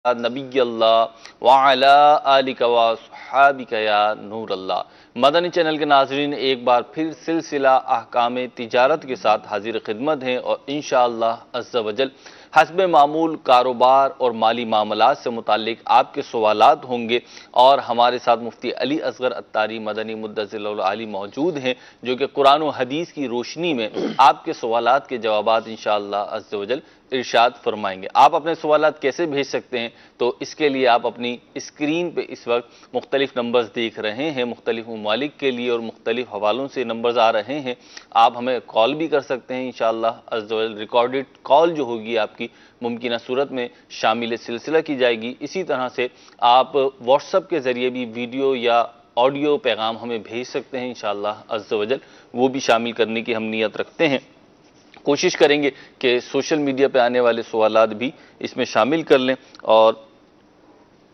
نبی اللہ وعلا آلک وصحابک یا نور اللہ۔ مدنی چینل کے ناظرین، ایک بار پھر سلسلہ احکام تجارت کے ساتھ حاضر خدمت ہیں، اور انشاءاللہ عز و جل حسب معمول کاروبار اور مالی معاملات سے متعلق آپ کے سوالات ہوں گے، اور ہمارے ساتھ مفتی علی اصغر عطاری مدنی مدظر العالی موجود ہیں، جو کہ قرآن و حدیث کی روشنی میں آپ کے سوالات کے جوابات انشاءاللہ عز و جل ارشاد فرمائیں گے۔ آپ اپنے سوالات کیسے بھیج سکتے ہیں؟ تو اس کے لیے آپ اپنی اسکرین پہ اس وقت مختلف نمبرز دیکھ رہے ہیں، مختلف ممالک کے لیے اور مختلف حوالوں سے نمبرز آ رہے ہیں۔ آپ ہمیں کال بھی کر سکتے ہیں انشاءاللہ عز و جل۔ ریکارڈڈ کال جو ہوگی آپ کی ممکنہ صورت میں شامل سلسلہ کی جائے گی۔ اسی طرح سے آپ واٹس ایپ کے ذریعے بھی ویڈیو یا آڈیو پیغام ہمیں بھیج سکتے ہیں انشاءاللہ عز و جل، وہ بھی شامل کرنے کی ہم نیت رکھتے ہیں۔ کوشش کریں گے کہ سوشل میڈیا پہ آنے والے سوالات بھی اس میں شامل کر لیں اور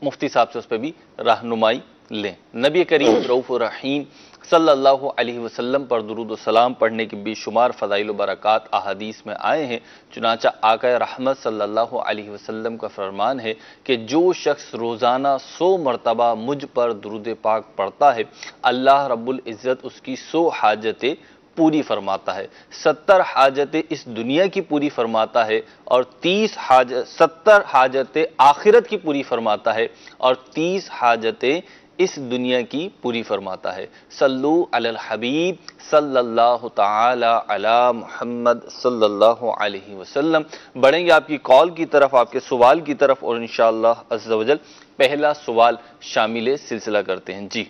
مفتی صاحب سے اس پہ بھی رہنمائی لیں۔ نبی کریم رؤوف الرحیم صلی اللہ علیہ وسلم پر درود و سلام پڑھنے کی بے شمار فضائل و برکات احادیث میں آئے ہیں۔ چنانچہ آقا رحمت صلی اللہ علیہ وسلم کا فرمان ہے کہ جو شخص روزانہ 100 مرتبہ مجھ پر درود پاک پڑھتا ہے، اللہ رب العزت اس کی 100 حاجتیں پوری فرماتا ہے، 70 حاجتیں اس دنیا کی پوری فرماتا ہے، اور 70 حاجتیں آخرت کی پوری فرماتا ہے، اور 30 حاجتیں اس دنیا کی پوری فرماتا ہے۔ صلو علی الحبیب صلی اللہ تعالی علی محمد صلی اللہ علیہ وسلم۔ بڑھیں گے آپ کی کال کی طرف، آپ کے سوال کی طرف، اور انشاءاللہ عز و جل پہلا سوال شامل سلسلہ کرتے ہیں۔ جی،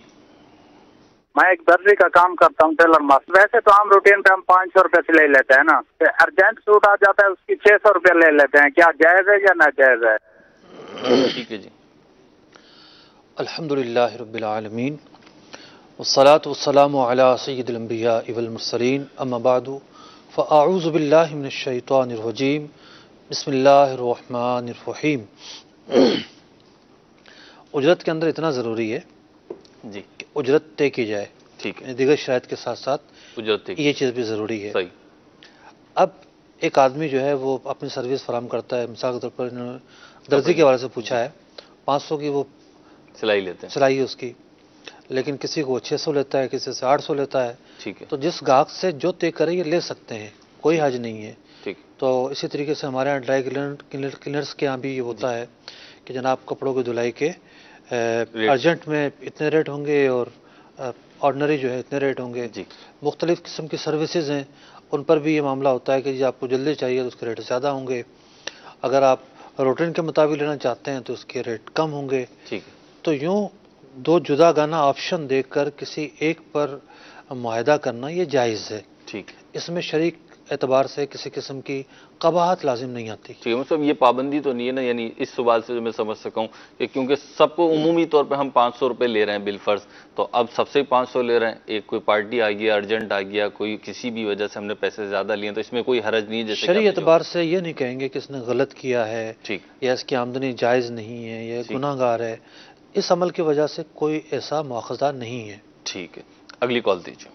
میں ایک درزی کا کام کرتا ہوں، ٹیلر ماسٹر۔ ویسے تو عام روٹین پہ ہم 500 روپے سے لے لیتے ہیں نا، ارجنٹ سوٹ آ جاتا ہے اس کی 600 روپے لے لیتے ہیں، کیا جائز ہے یا ناجائز ہے؟ ٹھیک ہے جی۔ الحمدللہ رب العالمین والصلاة والسلام علی سید الانبیاء والمرسلین، اما بعد فاعوذ باللہ من الشیطان الرجیم، بسم اللہ الرحمن الرحیم۔ اجرت کے اندر اتنا ضروری ہے جی، کہ اجرت طے کی جائے، ٹھیک ہے، دیگر شرائط کے ساتھ ساتھ اجرت یہ چیز بھی ضروری ہے۔ صحیح۔ اب ایک آدمی جو ہے وہ اپنی سروس فراہم کرتا ہے، مثال کے طور پر انہوں نے درزی کے حوالے سے پوچھا ہے، 500 کی وہ سلائی لیتے ہیں، سلائی ہے اس کی، لیکن کسی کو 600 لیتا ہے، کسی سے 800 لیتا ہے، ٹھیک ہے، تو جس گاہک سے جو طے کرے یہ لے سکتے ہیں، کوئی حرج نہیں ہے۔ ٹھیک، تو اسی طریقے سے ہمارے یہاں ڈرائی کلینرس کے یہاں بھی یہ ہوتا ہے کہ جناب کپڑوں کی دھلائی کے ارجنٹ میں اتنے ریٹ ہوں گے اور آرڈنری جو ہے اتنے ریٹ ہوں گے۔ جی، مختلف قسم کی سروسز ہیں، ان پر بھی یہ معاملہ ہوتا ہے کہ جی آپ کو جلدی چاہیے تو اس کے ریٹ زیادہ ہوں گے، اگر آپ روٹین کے مطابق لینا چاہتے ہیں تو اس کے ریٹ کم ہوں گے۔ ٹھیک ہے، تو یوں دو جدا گانا آپشن دیکھ کر کسی ایک پر معاہدہ کرنا یہ جائز ہے، ٹھیک ہے، اس میں شریک اعتبار سے کسی قسم کی قباحت لازم نہیں آتی۔ ٹھیک ہے۔ مطلب یہ پابندی تو نہیں ہے نا، یعنی اس سوال سے جو میں سمجھ سکا ہوں کہ کیونکہ سب کو عمومی طور پہ ہم 500 روپے لے رہے ہیں بالفرض، تو اب سب سے 500 لے رہے ہیں، ایک کوئی پارٹی آ گیا، ارجنٹ آ گیا، کوئی کسی بھی وجہ سے ہم نے پیسے زیادہ لیے تو اس میں کوئی حرج نہیں ہے، جیسے شرعی اعتبار سے یہ نہیں کہیں گے کہ اس نے غلط کیا ہے ٹھیک، یا اس کی آمدنی جائز نہیں ہے یا گناہ گار ہے، اس عمل کی وجہ سے کوئی ایسا مواخذہ نہیں ہے۔ ٹھیک ہے، اگلی کال دیجیے۔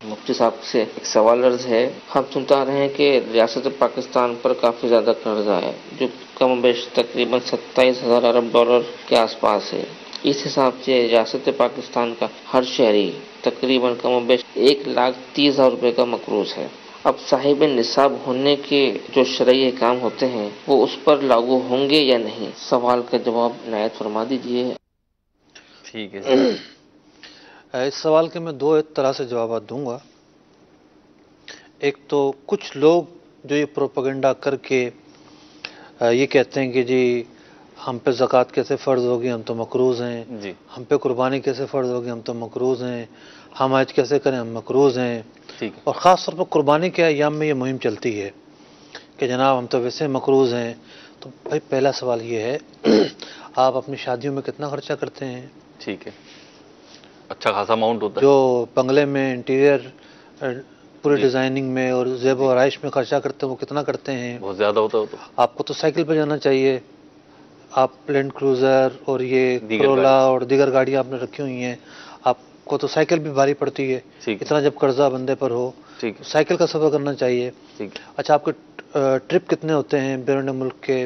مفتی صاحب سے ایک سوال عرض ہے، ہم سنتا رہے ہیں کہ ریاست پاکستان پر کافی زیادہ قرضہ ہے جو کم و بیش تقریباً 27,000 ارب ڈالر کے آس پاس ہے۔ اس حساب سے ریاست پاکستان کا ہر شہری تقریباً کم و بیش 1,30,000 روپے کا مقروض ہے۔ اب صاحب نصاب ہونے کے جو شرعی احکام ہوتے ہیں وہ اس پر لاگو ہوں گے یا نہیں؟ سوال کا جواب عنایت فرما دیجیے۔ ٹھیک ہے، اس سوال کے میں دو طرح سے جوابات دوں گا۔ ایک تو کچھ لوگ جو یہ پروپیگنڈا کر کے یہ کہتے ہیں کہ جی ہم پہ زکوٰۃ کیسے فرض ہوگی، ہم تو مقروض ہیں، جی، ہم پہ قربانی کیسے فرض ہوگی، ہم تو مقروض ہیں، ہم حج کیسے کریں، ہم مقروض ہیں۔ ٹھیک ہے، اور خاص طور پر قربانی کے ایام میں یہ مہم چلتی ہے کہ جناب ہم تو ویسے مقروض ہیں۔ تو بھائی پہلا سوال یہ ہے آپ اپنی شادیوں میں کتنا خرچہ کرتے ہیں؟ ٹھیک ہے، اچھا خاصا اماؤنٹ ہوتا ہے، جو بنگلے میں انٹیریئر پورے ڈیزائننگ میں اور زیب و آرائش میں خرچہ کرتے ہیں وہ کتنا کرتے ہیں؟ بہت زیادہ ہوتا ہے تو آپ کو تو سائیکل پہ جانا چاہیے، آپ لینڈ کروزر اور یہ دیگر کرولا اور دیگر گاڑیاں آپ نے رکھی ہوئی ہیں، آپ کو تو سائیکل بھی بھاری پڑتی ہے، ٹھیک ہے، اتنا جب قرضہ بندے پر ہو ٹھیک ہے، سائیکل کا سفر کرنا چاہیے۔ ٹھیک ہے، اچھا آپ کے ٹرپ کتنے ہوتے ہیں بیرون ملک کے؟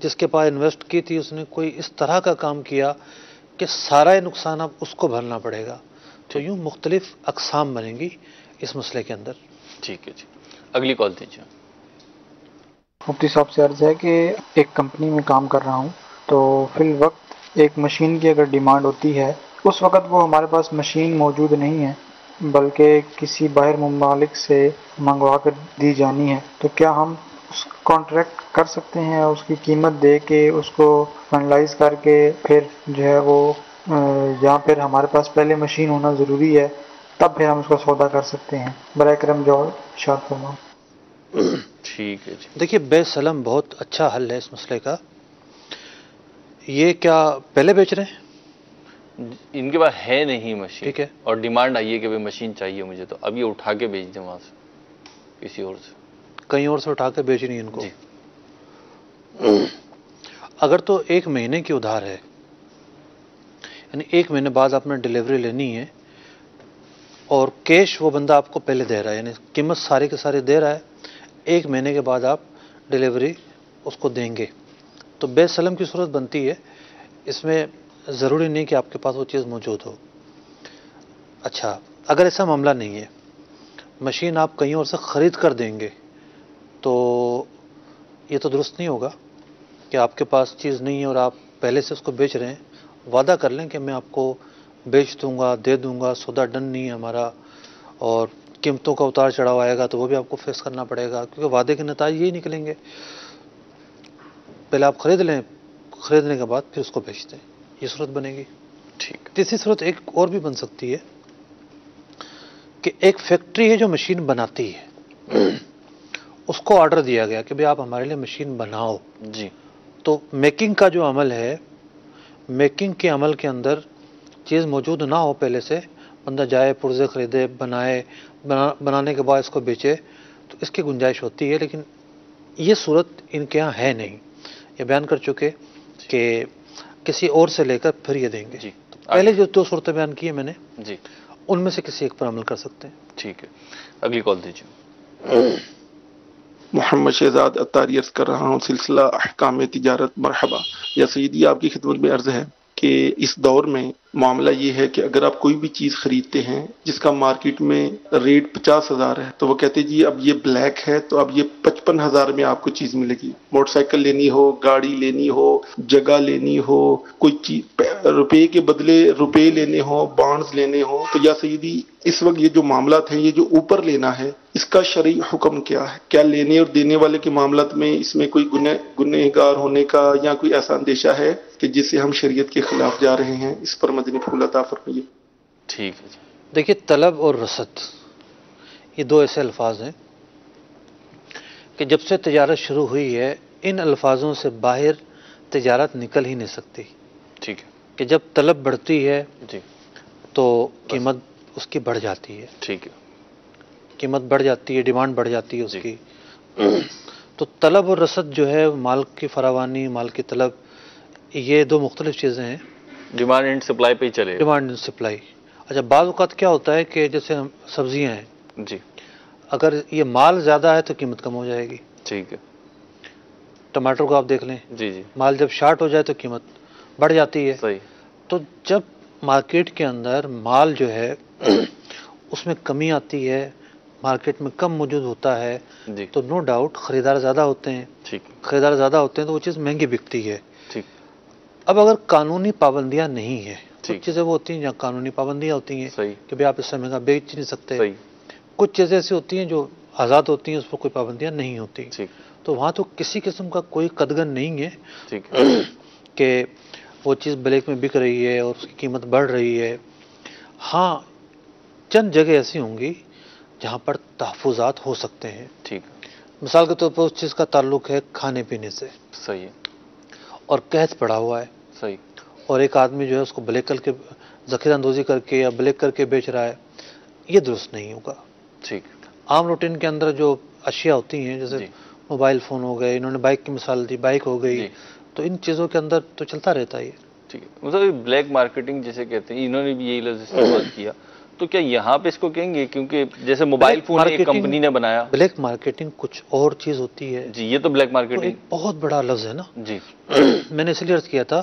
جس کے پاس انویسٹ کی تھی اس نے کوئی اس طرح کا کام کیا کہ سارا نقصان اب اس کو بھرنا پڑے گا. تو یوں مختلف اقسام بنیں گی اس مسئلے کے اندر. ٹھیک ہے جی. اگلی کال دیجیے. مفتی صاحب سے عرض ہے کہ ایک کمپنی میں کام کر رہا ہوں، تو فی الوقت ایک مشین کی اگر ڈیمانڈ ہوتی ہے، اس وقت وہ ہمارے پاس مشین موجود نہیں ہے بلکہ کسی باہر ممالک سے منگوا کر دی جانی ہے، تو کیا ہم اس کانٹریکٹ کر سکتے ہیں اور اس کی قیمت دے کے اس کو فائنلائز کر کے پھر جو ہے وہ جہاں پھر ہمارے پاس پہلے مشین ہونا ضروری ہے تب پھر ہم اس کا سودا کر سکتے ہیں؟ برائے کرم جو ارشاد فرمائیں. ٹھیک ہے جی. دیکھیے بے سلم بہت اچھا حل ہے اس مسئلے کا. یہ کیا پہلے بیچ رہے ہیں؟ ان کے پاس ہے نہیں مشین، ٹھیک ہے، اور ڈیمانڈ آئی ہے کہ بھائی مشین چاہیے مجھے، تو اب یہ اٹھا کے بیچ دیں وہاں سے کسی اور سے، کہیں اور سے اٹھا کے بیچنی ان کو. جی. اگر تو 1 مہینے کی ادھار ہے، یعنی 1 مہینے بعد آپ نے ڈلیوری لینی ہے اور کیش وہ بندہ آپ کو پہلے دے رہا ہے، یعنی قیمت ساری کے ساری دے رہا ہے، 1 مہینے کے بعد آپ ڈلیوری اس کو دیں گے، تو بے سلم کی صورت بنتی ہے. اس میں ضروری نہیں کہ آپ کے پاس وہ چیز موجود ہو. اچھا اگر ایسا معاملہ نہیں ہے، مشین آپ کہیں اور سے خرید کر دیں گے، تو یہ تو درست نہیں ہوگا کہ آپ کے پاس چیز نہیں ہے اور آپ پہلے سے اس کو بیچ رہے ہیں. وعدہ کر لیں کہ میں آپ کو بیچ دوں گا، دے دوں گا، سودا ڈن نہیں ہے ہمارا، اور قیمتوں کا اتار چڑھاؤ آئے گا تو وہ بھی آپ کو فیس کرنا پڑے گا، کیونکہ وعدے کے نتائج یہی نکلیں گے. پہلے آپ خرید لیں، خریدنے کے بعد پھر اس کو بیچ دیں، یہ صورت بنے گی. ٹھیک. تیسری صورت ایک اور بھی بن سکتی ہے کہ ایک فیکٹری ہے جو مشین بناتی ہے، اس کو آرڈر دیا گیا کہ بھئی آپ ہمارے لیے مشین بناؤ. جی. تو میکنگ کا جو عمل ہے، میکنگ کے عمل کے اندر چیز موجود نہ ہو، پہلے سے بندہ جائے پرزے خریدے، بنائے، بنانے کے بعد اس کو بیچے، تو اس کی گنجائش ہوتی ہے. لیکن یہ صورت ان کے ہاں ہے نہیں. یہ بیان کر چکے کہ کسی اور سے لے کر پھر یہ دیں گے. جی. پہلے جو 2 صورتیں بیان کی ہیں میں نے، جی. ان میں سے کسی ایک پر عمل کر سکتے ہیں. ٹھیک ہے. اگلی کال دیجیے. محمد شہزاد اتاری عرض کر رہا ہوں، سلسلہ احکام تجارت. مرحبا یا سیدی، آپ کی خدمت میں عرض ہے کہ اس دور میں معاملہ یہ ہے کہ اگر آپ کوئی بھی چیز خریدتے ہیں جس کا مارکیٹ میں ریٹ 50,000 ہے، تو وہ کہتے جی اب یہ بلیک ہے تو اب یہ 55,000 میں آپ کو چیز ملے گی. موٹر سائیکل لینی ہو، گاڑی لینی ہو، جگہ لینی ہو، کوئی چیز روپے کے بدلے روپے لینے ہو، بانڈز لینے ہو، تو یا سیدی اس وقت یہ جو معاملات ہیں، یہ جو اوپر لینا ہے، اس کا شرعی حکم کیا ہے؟ کیا لینے اور دینے والے کے معاملات میں اس میں کوئی گنہگار ہونے کا یا کوئی ایسا اندیشہ ہے کہ جس سے ہم شریعت کے خلاف جا رہے ہیں؟ اس پر مدنی پھول عطا فرمائیے. ٹھیک ہے جی. دیکھیے طلب اور رسد یہ 2 ایسے الفاظ ہیں کہ جب سے تجارت شروع ہوئی ہے ان الفاظوں سے باہر تجارت نکل ہی نہیں سکتی. ٹھیک ہے. کہ جب طلب بڑھتی ہے جی. تو قیمت اس کی بڑھ جاتی ہے. ٹھیک ہے. قیمت بڑھ جاتی ہے، ڈیمانڈ بڑھ جاتی ہے اس کی. تو طلب اور رسد جو ہے، مال کی فراوانی، مال کی طلب، یہ 2 مختلف چیزیں ہیں. ڈیمانڈ اینڈ سپلائی پہ ہی چلے. Demand and supply. اچھا بعض اوقات کیا ہوتا ہے کہ جیسے سبزیاں ہیں، جی. اگر یہ مال زیادہ ہے تو قیمت کم ہو جائے گی. ٹھیک ہے. ٹماٹر کو آپ دیکھ لیں، جی. جی. مال جب شارٹ ہو جائے تو قیمت بڑھ جاتی ہے. صحیح. تو جب مارکیٹ کے اندر مال جو ہے اس میں کمی آتی ہے، مارکیٹ میں کم موجود ہوتا ہے، جی. تو نو ڈاؤٹ خریدار زیادہ ہوتے ہیں. ٹھیک. خریدار زیادہ ہوتے ہیں تو وہ چیز مہنگی بکتی ہے. ٹھیک. اب اگر قانونی پابندیاں نہیں ہیں، کچھ ٹھیک. چیزیں وہ ہوتی ہیں جہاں قانونی پابندیاں ہوتی ہیں صحیح. کہ بھئی آپ اس سے مہنگا بیچ نہیں سکتے. صحیح. کچھ چیزیں ایسی ہوتی ہیں جو آزاد ہوتی ہیں، اس پر کوئی پابندیاں نہیں ہوتی. ٹھیک. تو وہاں تو کسی قسم کا کوئی قدغن نہیں ہے ٹھیک. کہ وہ چیز بلیک میں بک رہی ہے اور اس کی قیمت بڑھ رہی ہے. ہاں چند جگہ ایسی ہوں گی جہاں پر تحفظات ہو سکتے ہیں. ٹھیک. مثال کے طور پر اس چیز کا تعلق ہے کھانے پینے سے، صحیح ہے. اور قحط پڑا ہوا ہے. صحیح. اور ایک آدمی جو ہے اس کو بلیک کر کے ذخیرہ اندوزی کر کے یا بلیک کر کے بیچ رہا ہے، یہ درست نہیں ہوگا. ٹھیک. عام روٹین کے اندر جو اشیاء ہوتی ہیں، جیسے جی. موبائل فون ہو گئے، انہوں نے بائک کی مثال دی، بائک ہو گئی، جی. تو ان چیزوں کے اندر تو چلتا رہتا ہے. ٹھیک ہے. مطلب بلیک مارکیٹنگ جسے کہتے ہیں، انہوں نے بھی یہی لفظ استعمال کیا. تو کیا یہاں پہ اس کو کہیں گے، کیونکہ جیسے موبائل فون ایک کمپنی نے بنایا، بلیک مارکیٹنگ کچھ اور چیز ہوتی ہے جی یہ تو بلیک تو مارکیٹنگ ایک بہت بڑا لفظ ہے نا. جی میں نے اس لیے عرض کیا تھا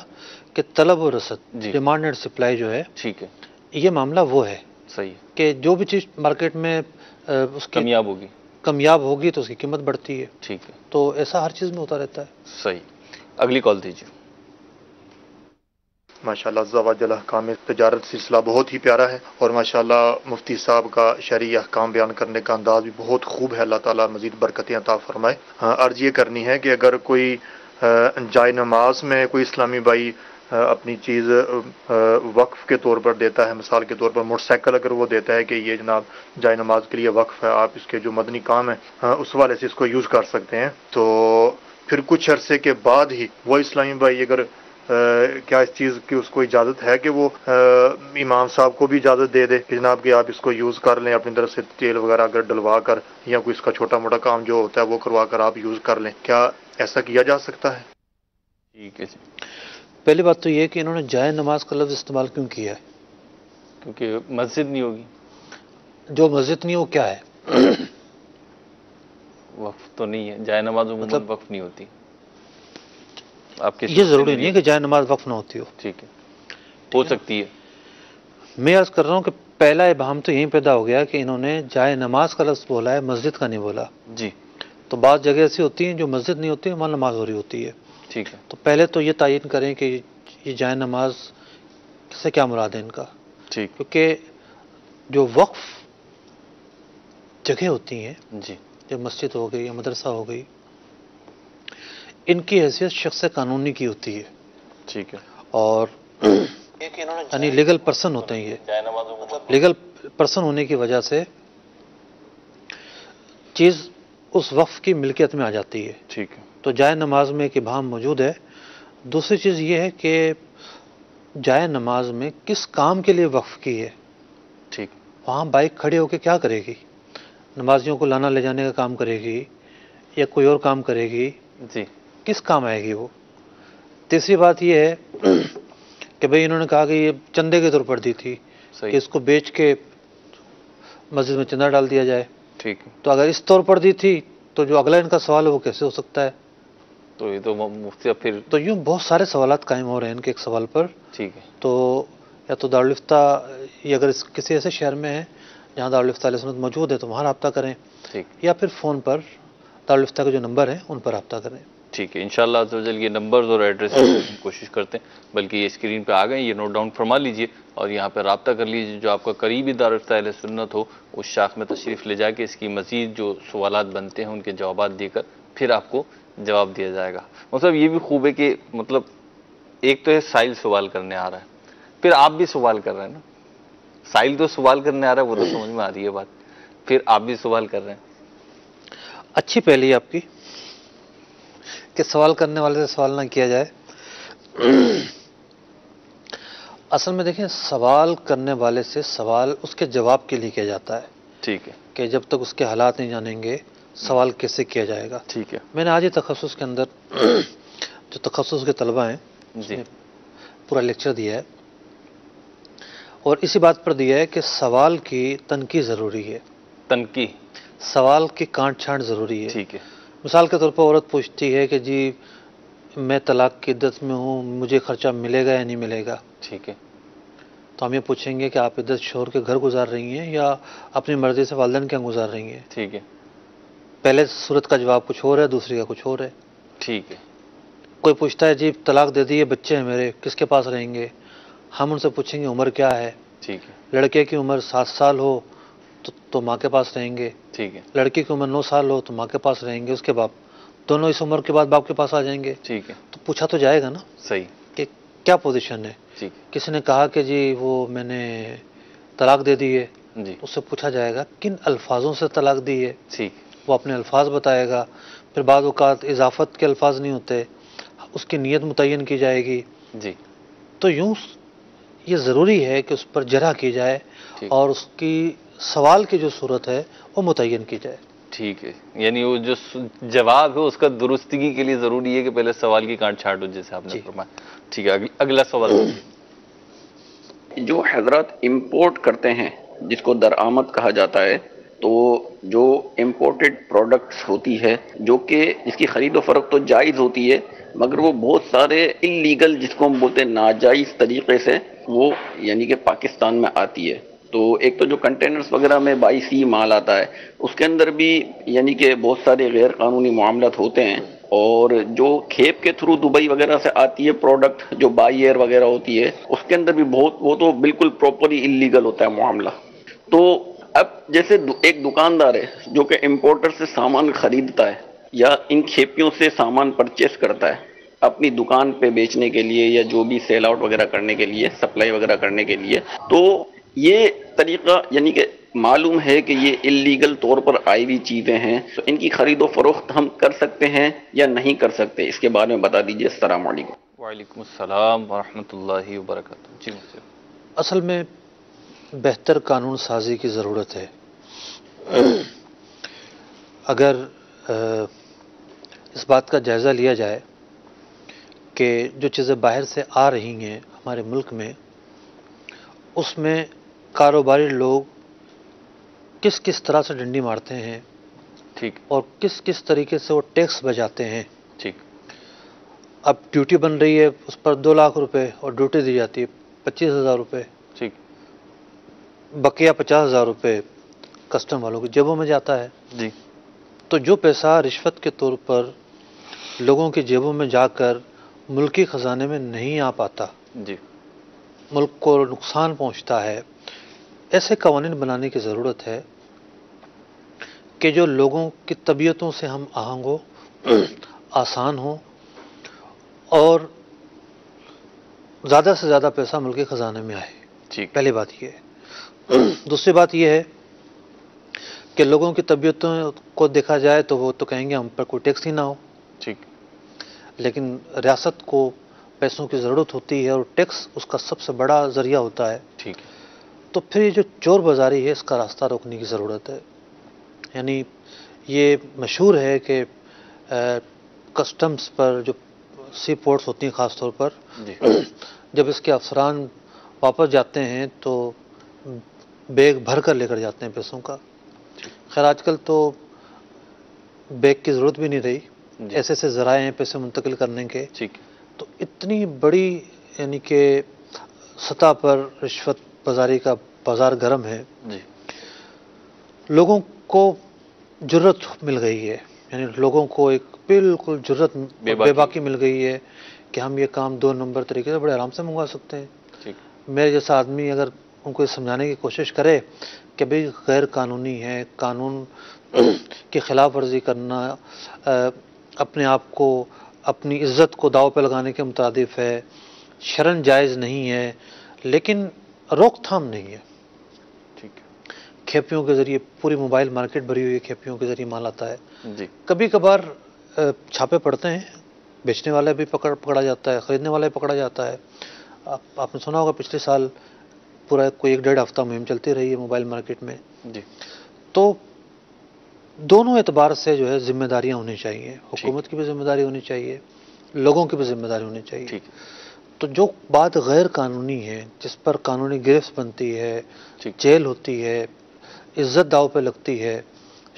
کہ طلب و رسد، جی ڈیمانڈ اینڈ سپلائی جو ہے ٹھیک ہے یہ معاملہ وہ ہے صحیح ہے، کہ جو بھی چیز مارکیٹ میں اس کی کامیاب ہوگی کامیاب ہوگی تو اس کی قیمت بڑھتی ہے. ٹھیک ہے تو ایسا ہر چیز میں ہوتا رہتا ہے. صحیح. اگلی کال دیجیے. ماشاءاللہ عز و جل احکام تجارت سلسلہ بہت ہی پیارا ہے، اور ماشاءاللہ مفتی صاحب کا شرعی احکام بیان کرنے کا انداز بھی بہت خوب ہے. اللہ تعالیٰ مزید برکتیں عطا فرمائے. عرض یہ کرنی ہے کہ اگر کوئی جائے نماز میں کوئی اسلامی بھائی اپنی چیز وقف کے طور پر دیتا ہے، مثال کے طور پر موٹر سائیکل اگر وہ دیتا ہے کہ یہ جناب جائے نماز کے لیے وقف ہے، آپ اس کے جو مدنی کام ہیں اس والے سے اس کو یوز کر سکتے ہیں، تو پھر کچھ عرصے کے بعد ہی وہ اسلامی بھائی اگر کیا اس چیز کی اس کو اجازت ہے کہ وہ امام صاحب کو بھی اجازت دے دے کہ جناب کہ آپ اس کو یوز کر لیں اپنی طرف سے، تیل وغیرہ اگر ڈلوا کر یا کوئی اس کا چھوٹا موٹا کام جو ہوتا ہے وہ کروا کر آپ یوز کر لیں، کیا ایسا کیا جا سکتا ہے؟ ٹھیک ہے جی. پہلی بات تو یہ کہ انہوں نے جائے نماز کا لفظ استعمال کیوں کیا ہے؟ کیونکہ مسجد نہیں ہوگی. جو مسجد نہیں وہ کیا ہے؟ وقف تو نہیں ہے، جائے نماز عموماً وقف نہیں ہوتی. آپ کے یہ ضروری نہیں ہے کہ جائے نماز وقف نہ ہوتی ہو. ٹھیک ہے ہو سکتی ہے. میں عرض کر رہا ہوں کہ پہلا ابہام تو یہیں پیدا ہو گیا کہ انہوں نے جائے نماز کا لفظ بولا ہے، مسجد کا نہیں بولا. جی تو بعض جگہ ایسی ہوتی ہیں جو مسجد نہیں ہوتی وہاں نماز ہو رہی ہوتی ہے. ٹھیک ہے تو پہلے تو یہ تعین کریں کہ یہ جائے نماز سے کیا مراد ہے ان کا. ٹھیک کیونکہ جو وقف جگہ ہوتی ہیں، جی جو مسجد ہو گئی یا مدرسہ ہو گئی، ان کی حیثیت شخص قانونی کی ہوتی ہے، ٹھیک ہے. اور یعنی لیگل پرسن ہوتے ہیں. یہ لیگل پرسن ہونے کی وجہ سے چیز اس وقف کی ملکیت میں آ جاتی ہے. ٹھیک ہے تو جائے نماز میں ایک ابہام موجود ہے. دوسری چیز یہ ہے کہ جائے نماز میں کس کام کے لیے وقف کی ہے. ٹھیک وہاں بائک کھڑے ہو کے کیا کرے گی؟ نمازیوں کو لانا لے جانے کا کام کرے گی یا کوئی اور کام کرے گی؟ جی کس کام آئے گی وہ؟ تیسری بات یہ ہے کہ بھئی انہوں نے کہا کہ یہ چندے کے طور پر دی تھی کہ صحیح. اس کو بیچ کے مسجد میں چندہ ڈال دیا جائے. ٹھیک ہے تو اگر اس طور پر دی تھی تو جو اگلا ان کا سوال ہے وہ کیسے ہو سکتا ہے؟ تو یہ تو مفتی اب پھر تو یوں بہت سارے سوالات قائم ہو رہے ہیں ان کے ایک سوال پر. ٹھیک ہے تو یا تو دارالفتہ، یہ اگر کسی ایسے شہر میں ہے جہاں دارالفتہ علیہ سنت موجود ہے تو وہاں رابطہ کریں، ٹھیک یا پھر فون پر دارالفتہ کے جو نمبر ہیں ان پر رابطہ کریں. ٹھیک ہے انشاءاللہ عز و جل یہ نمبرز اور ایڈریس کوشش کرتے ہیں، بلکہ یہ اسکرین پہ آ گئے، یہ نوٹ ڈاؤن فرما لیجئے اور یہاں پہ رابطہ کر لیجئے. جو آپ کا قریبی دارالفتہ اہل سنت ہو اس شاخ میں تشریف لے جا کے اس کی مزید جو سوالات بنتے ہیں ان کے جوابات دے کر پھر آپ کو جواب دیا جائے گا. مطلب یہ بھی خوب ہے کہ مطلب ایک تو ہے سائل سوال کرنے آ رہا ہے، پھر آپ بھی سوال کر رہے ہیں نا. سائل تو سوال کرنے آ رہا ہے وہ تو سمجھ میں آ رہی ہے بات، پھر آپ بھی سوال کر رہے ہیں. اچھی پہلی آپ کی کہ سوال کرنے والے سے سوال نہ کیا جائے. اصل میں دیکھیں سوال کرنے والے سے سوال اس کے جواب کے لیے کیا جاتا ہے. ٹھیک ہے کہ جب تک اس کے حالات نہیں جانیں گے سوال کیسے کیا جائے گا. ٹھیک ہے میں نے آج ہی تخصص کے اندر جو تخصص کے طلبہ ہیں جی پورا لیکچر دیا ہے اور اسی بات پر دیا ہے کہ سوال کی تنقید ضروری ہے، تنقید سوال کی کانٹ چھانٹ ضروری ہے. ٹھیک ہے مثال کے طور پر عورت پوچھتی ہے کہ جی میں طلاق کی عدت میں ہوں، مجھے خرچہ ملے گا یا نہیں ملے گا. ٹھیک ہے تو ہم یہ پوچھیں گے کہ آپ عدت شوہر کے گھر گزار رہی ہیں یا اپنی مرضی سے والدین کے یہاں گزار رہی ہیں. ٹھیک ہے پہلے صورت کا جواب کچھ اور ہے، دوسری کا کچھ اور ہے. ٹھیک ہے کوئی پوچھتا ہے جی طلاق دے دی ہے، بچے ہیں میرے، کس کے پاس رہیں گے؟ ہم ان سے پوچھیں گے عمر کیا ہے. ٹھیک ہے لڑکے کی عمر 7 سال ہو تو ماں کے پاس رہیں گے، ٹھیک ہے لڑکی کی عمر 9 سال ہو تو ماں کے پاس رہیں گے، اس کے باپ دونوں اس عمر کے بعد باپ کے پاس آ جائیں گے. ٹھیک ہے تو پوچھا تو جائے گا نا صحیح. کہ کیا پوزیشن ہے. ٹھیک کسی نے کہا کہ جی وہ میں نے طلاق دے دی ہے، جی اس سے پوچھا جائے گا کن الفاظوں سے طلاق دی ہے، ٹھیک وہ اپنے الفاظ بتائے گا. پھر بعض اوقات اضافت کے الفاظ نہیں ہوتے، اس کی نیت متعین کی جائے گی. جی تو یوں یہ ضروری ہے کہ اس پر جرح کی جائے ٹھیک. اور اس کی سوال کی جو صورت ہے وہ متعین کی جائے. ٹھیک ہے یعنی وہ جو جواب ہے اس کا درستگی کے لیے ضروری ہے کہ پہلے سوال کی کانٹ چھانٹ ہو جیسے آپ نے فرمایا. ٹھیک ہے اگلا سوال. جو حضرات امپورٹ کرتے ہیں جس کو درآمد کہا جاتا ہے، تو جو امپورٹڈ پروڈکٹس ہوتی ہے جو کہ جس کی خرید و فروخت تو جائز ہوتی ہے، مگر وہ بہت سارے انلیگل، جس کو ہم بولتے ہیں ناجائز طریقے سے، وہ یعنی کہ پاکستان میں آتی ہے۔ تو ایک تو جو کنٹینرز وغیرہ میں 22 مال آتا ہے، اس کے اندر بھی یعنی کہ بہت سارے غیر قانونی معاملات ہوتے ہیں، اور جو کھیپ کے تھرو دبئی وغیرہ سے آتی ہے پروڈکٹ، جو بائی ایئر وغیرہ ہوتی ہے، اس کے اندر بھی وہ تو بالکل پراپرلی انلیگل ہوتا ہے معاملہ۔ تو اب جیسے ایک دکاندار ہے جو کہ امپورٹر سے سامان خریدتا ہے یا ان کھیپیوں سے سامان پرچیز کرتا ہے اپنی دکان پہ بیچنے کے لیے یا جو بھی سیل آؤٹ وغیرہ کرنے کے لیے، سپلائی وغیرہ کرنے کے لیے، تو یہ طریقہ یعنی کہ معلوم ہے کہ یہ انلیگل طور پر آئی ہوئی چیزیں ہیں، تو ان کی خرید و فروخت ہم کر سکتے ہیں یا نہیں کر سکتے، اس کے بارے میں بتا دیجیے۔ السلام علیکم۔ وعلیکم السلام ورحمۃ اللہ وبرکاتہ۔ جی مجھے اصل میں بہتر قانون سازی کی ضرورت ہے۔ اگر اس بات کا جائزہ لیا جائے کہ جو چیزیں باہر سے آ رہی ہیں ہمارے ملک میں، اس میں کاروباری لوگ کس کس طرح سے ڈنڈی مارتے ہیں، ٹھیک، اور کس کس طریقے سے وہ ٹیکس بچاتے ہیں۔ ٹھیک، اب ڈیوٹی بن رہی ہے، اس پر 2 لاکھ روپے اور ڈیوٹی دی جاتی ہے 25,000 روپے، ٹھیک، بقیہ 50,000 روپے کسٹم والوں کی جیبوں میں جاتا ہے۔ جی، تو جو پیسہ رشوت کے طور پر لوگوں کی جیبوں میں جا کر ملکی خزانے میں نہیں آ پاتا، جی، ملک کو نقصان پہنچتا ہے، ایسے قوانین بنانے کی ضرورت ہے کہ جو لوگوں کی طبیعتوں سے ہم آہنگ ہو، آسان ہو، اور زیادہ سے زیادہ پیسہ ملکی خزانے میں آئے۔ ٹھیک، پہلی بات یہ ہے۔ دوسری بات یہ ہے کہ لوگوں کی طبیعتوں کو دیکھا جائے تو وہ تو کہیں گے ہم پر کوئی ٹیکس ہی نہ ہو، ٹھیک، لیکن ریاست کو پیسوں کی ضرورت ہوتی ہے اور ٹیکس اس کا سب سے بڑا ذریعہ ہوتا ہے۔ ٹھیک، تو پھر یہ جو چور بازاری ہے، اس کا راستہ روکنے کی ضرورت ہے۔ یعنی یہ مشہور ہے کہ کسٹمز پر جو سی پورٹس ہوتی ہیں خاص طور پر، جی، جب اس کے افسران واپس جاتے ہیں تو بیگ بھر کر لے کر جاتے ہیں پیسوں کا۔ خیر آج کل تو بیگ کی ضرورت بھی نہیں رہی، جی، ایسے ایسے ذرائع ہیں پیسے منتقل کرنے کے۔ ٹھیک، تو اتنی بڑی یعنی کہ سطح پر رشوت بازاری کا بازار گرم ہے، جی، لوگوں کو جرت مل گئی ہے، یعنی لوگوں کو ایک بالکل جرت بے باکی مل گئی ہے کہ ہم یہ کام 2 نمبر طریقے سے بڑے آرام سے منگوا سکتے ہیں۔ ٹھیک، میرے جیسا آدمی اگر ان کو یہ سمجھانے کی کوشش کرے کہ بھئی غیر قانونی ہے، قانون کی خلاف ورزی کرنا اپنے آپ کو، اپنی عزت کو داؤ پہ لگانے کے مترادف ہے، شرعاً جائز نہیں ہے، لیکن روک تھام نہیں ہے۔ ٹھیک، کھیپیوں کے ذریعے پوری موبائل مارکیٹ بھری ہوئی ہے، کھیپیوں کے ذریعے مال آتا ہے۔ جی، کبھی کبھار چھاپے پڑتے ہیں، بیچنے والا بھی پکڑا جاتا ہے، خریدنے والا بھی پکڑا جاتا ہے۔ آپ نے سنا ہوگا پچھلے سال پورا کوئی 1-1.5 ہفتہ مہم چلتی رہی ہے موبائل مارکیٹ میں۔ جی، تو دونوں اعتبار سے جو ہے ذمہ داریاں ہونی چاہیے، حکومت کی بھی ذمہ داری ہونی چاہیے، لوگوں کی بھی ذمہ داری ہونی چاہیے۔ ٹھیک، تو جو بات غیر قانونی ہے، جس پر قانونی گرفت بنتی ہے، جیل ہوتی ہے، عزت داؤ پہ لگتی ہے،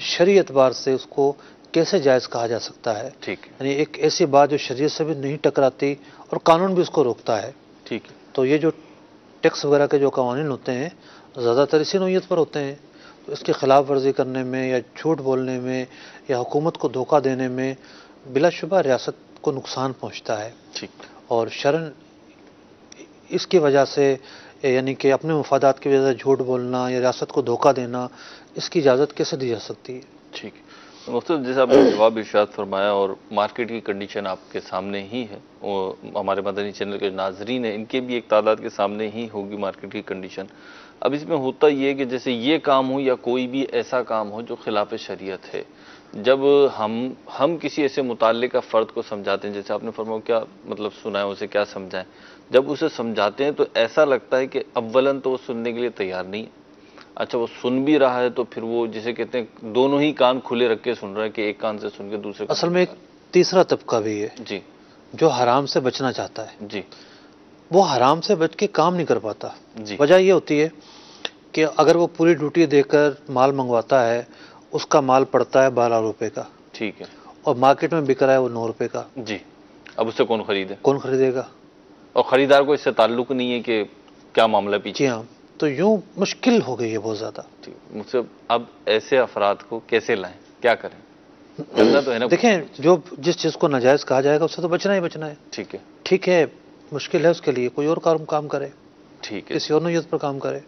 شرعی اعتبار سے اس کو کیسے جائز کہا جا سکتا ہے؟ ٹھیک، یعنی ایک ایسی بات جو شریعت سے بھی نہیں ٹکراتی اور قانون بھی اس کو روکتا ہے۔ ٹھیک، تو یہ جو ٹیکس وغیرہ کے جو قوانین ہوتے ہیں زیادہ تر اسی نوعیت پر ہوتے ہیں، تو اس کی خلاف ورزی کرنے میں یا جھوٹ بولنے میں یا حکومت کو دھوکہ دینے میں بلا شبہ ریاست کو نقصان پہنچتا ہے۔ ٹھیک، اور شرعاً اس کی وجہ سے یعنی کہ اپنے مفادات کی وجہ سے جھوٹ بولنا یا ریاست کو دھوکہ دینا، اس کی اجازت کیسے دی جا سکتی ہے؟ ٹھیک، مفتی جیسے آپ نے جواب ارشاد فرمایا اور مارکیٹ کی کنڈیشن آپ کے سامنے ہی ہے، اور ہمارے مدنی چینل کے ناظرین ہیں ان کے بھی ایک تعداد کے سامنے ہی ہوگی مارکیٹ کی کنڈیشن۔ اب اس میں ہوتا یہ کہ جیسے یہ کام ہو یا کوئی بھی ایسا کام ہو جو خلاف شریعت ہے، جب ہم کسی ایسے متعلقہ فرد کو سمجھاتے ہیں، جیسے آپ نے فرمایا کیا مطلب سنا ہے اسے کیا سمجھائیں، جب اسے سمجھاتے ہیں تو ایسا لگتا ہے کہ اولاً تو وہ سننے کے لیے تیار نہیں ہے، اچھا وہ سن بھی رہا ہے تو پھر وہ جسے کہتے ہیں دونوں ہی کان کھلے رکھ کے سن رہا ہے کہ ایک کان سے سن کے دوسرے کان اصل میں ایک تیسرا طبقہ بھی ہے جی جو حرام سے بچنا چاہتا ہے، جی وہ حرام سے بچ کے کام نہیں کر پاتا۔ جی وجہ یہ ہوتی ہے کہ اگر وہ پوری ڈیوٹی دے کر مال منگواتا ہے اس کا مال پڑتا ہے 12 روپے کا، ٹھیک ہے، اور مارکیٹ میں بک رہا ہے وہ 9 روپے کا، جی، اب اس سے کون خریدے؟ کون خریدے گا؟ اور خریدار کو اس سے تعلق نہیں ہے کہ کیا معاملہ پیچھے؟ جی ہاں، تو یوں مشکل ہو گئی ہے بہت زیادہ۔ مجھ سے اب ایسے افراد کو کیسے لائیں، کیا کریں؟ چلنا تو ہے نا۔ دیکھیں، جو جس چیز کو ناجائز کہا جائے گا اس سے تو بچنا ہی بچنا ہے۔ ٹھیک ہے، ٹھیک ہے، مشکل ہے اس کے لیے، کوئی اور کام کرے، ٹھیک ہے، کسی اور نوعیت پر کام کرے۔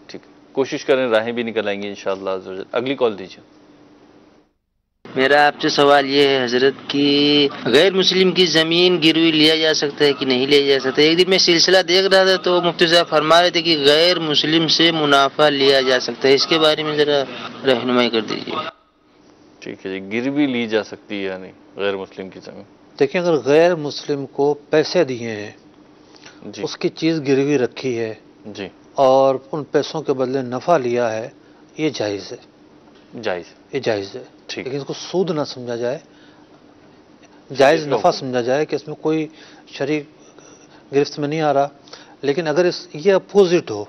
ٹھیک ہے، کوشش کریں، راہیں بھی نکل آئیں گی انشاءاللہ عز و جل۔ اگلی کال دیجیے۔ میرا آپ سے سوال یہ ہے حضرت کہ غیر مسلم کی زمین گروی لیا جا سکتا ہے کہ نہیں لیا جا سکتا؟ ایک دن میں سلسلہ دیکھ رہا تھا تو مفتی صاحب فرما رہے تھے کہ غیر مسلم سے منافع لیا جا سکتا ہے، اس کے بارے میں ذرا رہنمائی کر دیجیے۔ ٹھیک ہے جی، گروی لی جا سکتی ہے یا نہیں غیر مسلم کی زمین؟ دیکھیں، اگر غیر مسلم کو پیسے دیے ہیں، جی، اس کی چیز گروی رکھی ہے جی، اور ان پیسوں کے بدلے نفع لیا ہے، یہ جائز ہے، جائز، یہ جائز ہے، ٹھیک، لیکن اس کو سود نہ سمجھا جائے، جائز نفع سمجھا جائے کہ اس میں کوئی شریک گرفت میں نہیں آ رہا۔ لیکن اگر یہ اپوزٹ ہو،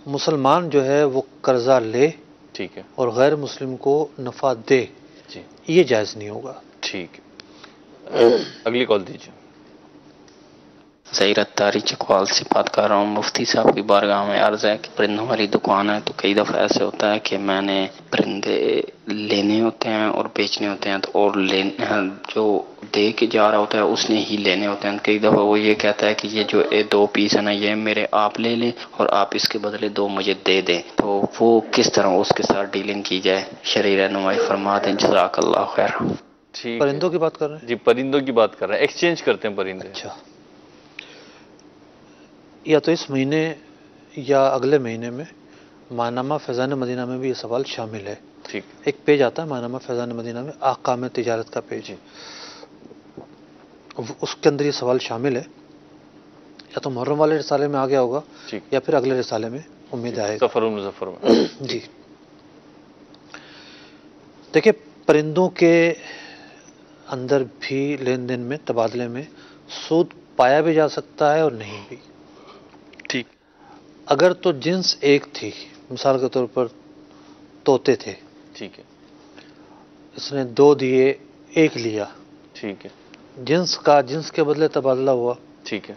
مسلمان جو ہے وہ قرضہ لے ٹھیک ہے، اور غیر مسلم کو نفع دے، جی، یہ جائز نہیں ہوگا۔ ٹھیک ہے، اگلی کال دیجیے۔ ظہیر اتاری چکوال سے بات کر رہا ہوں۔ مفتی صاحب کی بارگاہ میں عرض ہے کہ پرندوں والی دکان ہے، تو کئی دفعہ ایسے ہوتا ہے کہ میں نے پرندے لینے ہوتے ہیں اور بیچنے ہوتے ہیں، تو اور جو دے کے جا رہا ہوتا ہے اس نے ہی لینے ہوتے ہیں۔ کئی دفعہ وہ یہ کہتا ہے کہ یہ جو 2 پیس ہے نا، یہ میرے آپ لے لیں اور آپ اس کے بدلے 2 مجھے دے دیں، تو وہ کس طرح اس کے ساتھ ڈیلنگ کی جائے؟ شرعی رہنمائی فرما دیں، جزاک اللہ خیر۔ ٹھیک، پرندوں کی بات کر رہے ہیں؟ جی، پرندوں کی بات کر رہے ہیں، ایکسچینج کرتے ہیں پرندے۔ اچھا، یا تو اس مہینے یا اگلے مہینے میں ماہنامہ فیضان مدینہ میں بھی یہ سوال شامل ہے۔ ٹھیک، ایک پیج آتا ہے ماہنامہ فیضان مدینہ میں، احکام تجارت کا پیج، اس کے اندر یہ سوال شامل ہے، یا تو محرم والے رسالے میں آ گیا ہوگا ٹھیک، یا پھر اگلے رسالے میں امید آئے گا، سفر المظفر میں۔ جی، دیکھیں، پرندوں کے اندر بھی لین دین میں، تبادلے میں سود پایا بھی جا سکتا ہے اور نہیں بھی۔ ٹھیک، اگر تو جنس ایک تھی، مثال کے طور پر طوطے تھے، ٹھیک ہے، اس نے 2 دیے، 1 لیا، ٹھیک ہے، جنس کے بدلے تبادلہ ہوا، ٹھیک ہے،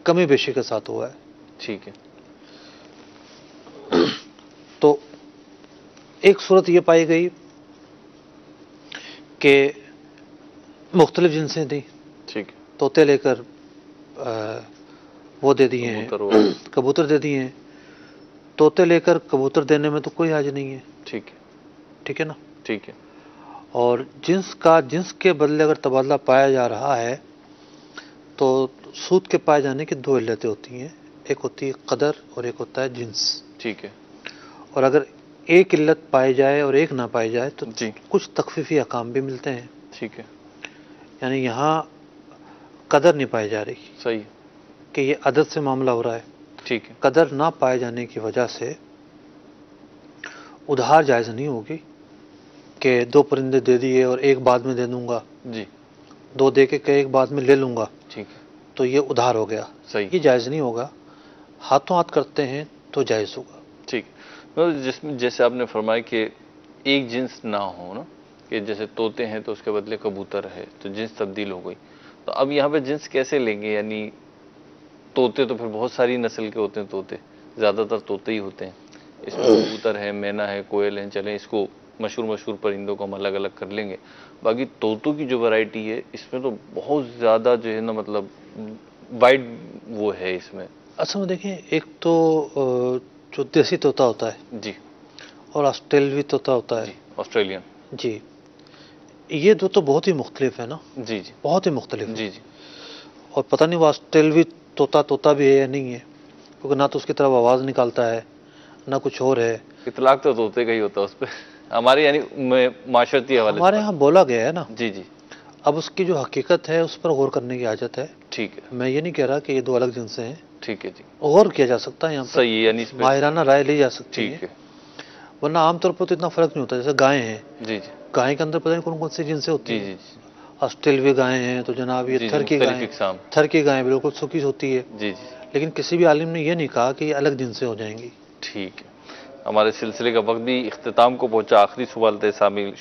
کمی بیشی کے ساتھ ہوا ہے، ٹھیک ہے، تو ایک صورت یہ پائی گئی کہ مختلف جنسیں تھیں، ٹھیک ہے، طوطے لے کر وہ دے دیے ہیں، کبوتر دے دیے ہیں، طوطے لے کر کبوتر دینے میں تو کوئی حرج نہیں ہے، ٹھیک ہے، ٹھیک ہے نا؟ ٹھیک ہے، اور جنس کے بدلے اگر تبادلہ پایا جا رہا ہے تو سود کے پائے جانے کی 2 علتیں ہوتی ہیں، ایک ہوتی ہے قدر اور ایک ہوتا ہے جنس۔ ٹھیک ہے، اور اگر ایک علت پائی جائے اور ایک نہ پائی جائے تو جی، کچھ تخفیفی احکام بھی ملتے ہیں، ٹھیک ہے، یعنی یہاں قدر نہیں پائی جا رہی صحیح ہے، کہ یہ عدد سے معاملہ ہو رہا ہے، ٹھیک ہے، قدر نہ پائے جانے کی وجہ سے ادھار جائز نہیں ہوگی کہ 2 پرندے دے دیے اور 1 بعد میں دے دوں گا، جی، 2 دے کے 1 بعد میں لے لوں گا، ٹھیک ہے، تو یہ ادھار ہو گیا، صحیح، یہ جائز نہیں ہوگا۔ ہاتھوں ہاتھ کرتے ہیں تو جائز ہوگا۔ ٹھیک، جیسے آپ نے فرمایا کہ ایک جنس نہ ہو نا، کہ جیسے طوطے ہیں تو اس کے بدلے کبوتر ہے تو جنس تبدیل ہو گئی، تو اب یہاں پہ جنس کیسے لیں گے؟ یعنی طوطے تو پھر بہت ساری نسل کے ہوتے ہیں، طوطے زیادہ تر طوطے ہی ہوتے ہیں، اس میں کبوتر ہے، مینا ہے، کوئل ہیں، چلیں اس کو مشہور پرندوں کو ہم الگ الگ کر لیں گے، باقی طوطوں کی جو ورائٹی ہے اس میں تو بہت زیادہ جو ہے نا، مطلب وائڈ وہ ہے اس میں۔ اصل میں دیکھیں، ایک تو جو دیسی طوطا ہوتا ہے، جی، اور آسٹریلوی طوطا ہوتا ہے، جی، آسٹریلین، جی، یہ 2 تو بہت ہی مختلف ہے نا، جی، جی، بہت ہی مختلف ہے، جی، جی، اور پتہ نہیں وہ آسٹریلوی طوطا بھی ہے یا نہیں ہے، کیونکہ نہ تو اس کی طرف آواز نکالتا ہے نہ کچھ اور ہے۔ اطلاق تو طوطے کا ہی ہوتا ہے اس پہ، ہمارے یعنی معاشرتی حوالے سے ہمارے ہاں بولا گیا ہے نا، جی، جی، اب اس کی جو حقیقت ہے اس پر غور کرنے کی حاجت ہے۔ ٹھیک ہے، میں یہ نہیں کہہ رہا کہ یہ 2 الگ جنسیں ہیں، ٹھیک ہے، جی، غور کیا جا سکتا ہے یہاں پر، صحیح، یعنی اس پہ ماہرانہ رائے لی جا سکتی ہے، ٹھیک ہے، ورنہ عام طور پر تو اتنا فرق نہیں ہوتا۔ جیسے گائیں ہیں، جی، جی، گائے کے اندر پتہ نہیں کون سی جنسیں ہوتی جی، ہیں، جی، آسٹریلوی گائیں ہیں تو جناب یہ جی، تھر کی مختلف گائیں، اقسام، تھر کی گائیں بالکل سوکھی ہوتی ہے، جی، جی، لیکن کسی بھی عالم نے یہ نہیں کہا کہ یہ الگ جنسیں ہو جائیں گی۔ ٹھیک ہے، ہمارے سلسلے کا وقت بھی اختتام کو پہنچا، آخری سوال تھے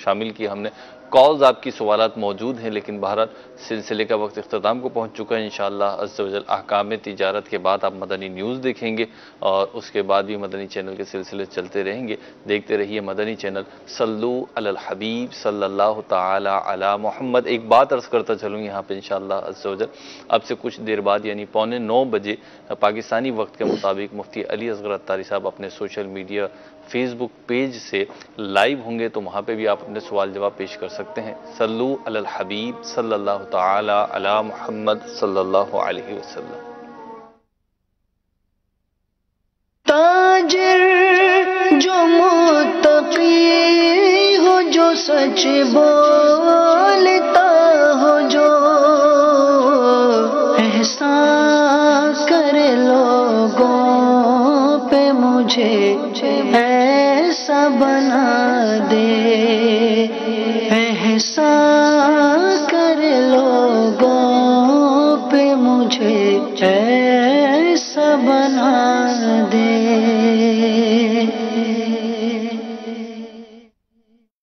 شامل کیا ہم نے، کالز آپ کی سوالات موجود ہیں، لیکن بہرحال سلسلے کا وقت اختتام کو پہنچ چکا ہے۔ انشاءاللہ عز و جل احکام تجارت کے بعد آپ مدنی نیوز دیکھیں گے، اور اس کے بعد بھی مدنی چینل کے سلسلے چلتے رہیں گے۔ دیکھتے رہیے مدنی چینل۔ صلو علی الحبیب صلی اللہ تعالی علی محمد۔ ایک بات عرض کرتا چلوں یہاں پہ انشاءاللہ عز و جل، اب سے کچھ دیر بعد یعنی 8:45 بجے پاکستانی وقت کے مطابق مفتی علی اصغر عطاری صاحب اپنے سوشل میڈیا فیس بک پیج سے لائیو ہوں گے، تو وہاں پہ بھی آپ اپنے سوال جواب پیش کر سکتے ہیں۔ صلو علی الحبیب صلی اللہ تعالی علی محمد صلی اللہ علیہ وسلم۔ تاجر جو متقی ہو، جو سچ بولتا ہو، جو احسان کرے لوگوں پہ، مجھے ایسا بنا دے، احسان کرے لوگوں پہ، مجھے ایسا بنا دے۔